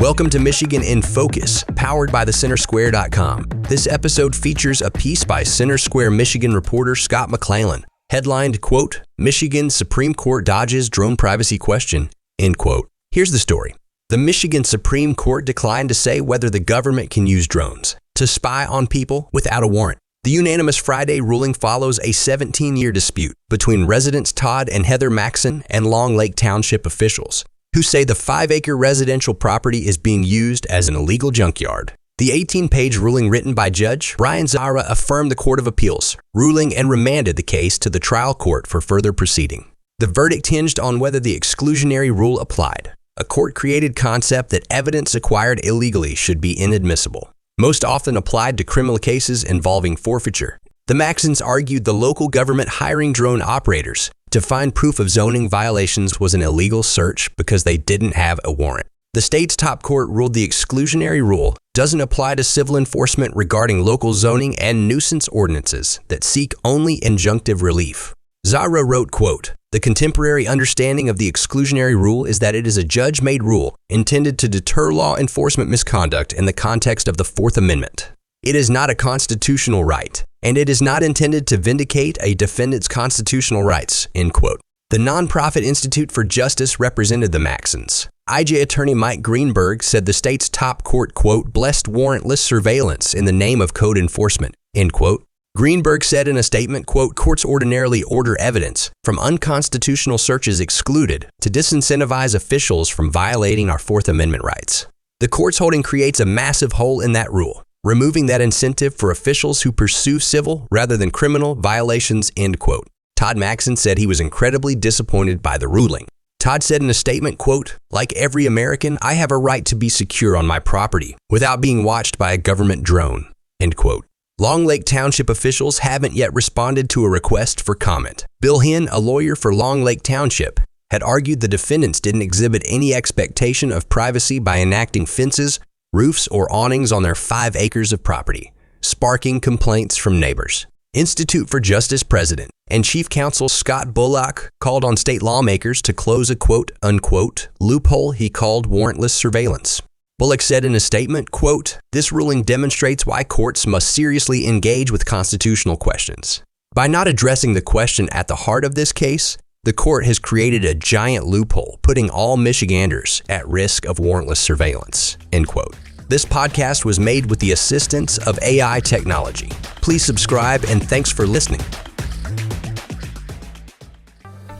Welcome to Michigan in Focus, powered by thecentersquare.com. This episode features a piece by Center Square, Michigan reporter Scott McClellan, headlined, quote, Michigan Supreme Court dodges drone privacy question, end quote. Here's the story. The Michigan Supreme Court declined to say whether the government can use drones to spy on people without a warrant. The unanimous Friday ruling follows a 17-year dispute between residents Todd and Heather Maxon and Long Lake Township officials, who say the 5-acre residential property is being used as an illegal junkyard. The 18-page ruling written by Judge Brian Zahra affirmed the Court of Appeals ruling and remanded the case to the trial court for further proceeding. The verdict hinged on whether the exclusionary rule applied, a court-created concept that evidence acquired illegally should be inadmissible, most often applied to criminal cases involving forfeiture. The Maxons argued the local government hiring drone operators to find proof of zoning violations was an illegal search because they didn't have a warrant. The state's top court ruled the exclusionary rule doesn't apply to civil enforcement regarding local zoning and nuisance ordinances that seek only injunctive relief. Zahra wrote, quote, the contemporary understanding of the exclusionary rule is that it is a judge-made rule intended to deter law enforcement misconduct in the context of the Fourth Amendment. It is not a constitutional right, and it is not intended to vindicate a defendant's constitutional rights, end quote. The nonprofit Institute for Justice represented the Maxons. IJ attorney Mike Greenberg said the state's top court, quote, blessed warrantless surveillance in the name of code enforcement, end quote. Greenberg said in a statement, quote, courts ordinarily order evidence from unconstitutional searches excluded to disincentivize officials from violating our Fourth Amendment rights. The court's holding creates a massive hole in that rule, removing that incentive for officials who pursue civil rather than criminal violations, end quote. Todd Maxon said he was incredibly disappointed by the ruling. Todd said in a statement, quote, like every American, I have a right to be secure on my property without being watched by a government drone, end quote. Long Lake Township officials haven't yet responded to a request for comment. Bill Hinn, a lawyer for Long Lake Township, had argued the defendants didn't exhibit any expectation of privacy by enacting fences, roofs, or awnings on their 5 acres of property, sparking complaints from neighbors. Institute for Justice President and Chief Counsel Scott Bullock called on state lawmakers to close a quote-unquote loophole he called warrantless surveillance. Bullock said in a statement, quote, this ruling demonstrates why courts must seriously engage with constitutional questions. By not addressing the question at the heart of this case, the court has created a giant loophole, putting all Michiganders at risk of warrantless surveillance, end quote. This podcast was made with the assistance of AI technology. Please subscribe and thanks for listening.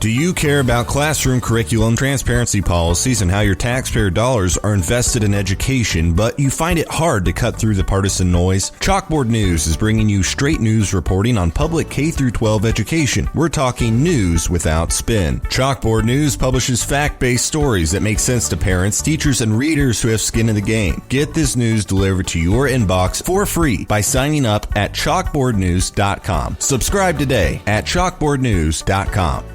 Do you care about classroom curriculum, transparency policies, and how your taxpayer dollars are invested in education, but you find it hard to cut through the partisan noise? Chalkboard News is bringing you straight news reporting on public K-12 education. We're talking news without spin. Chalkboard News publishes fact-based stories that make sense to parents, teachers, and readers who have skin in the game. Get this news delivered to your inbox for free by signing up at chalkboardnews.com. Subscribe today at chalkboardnews.com.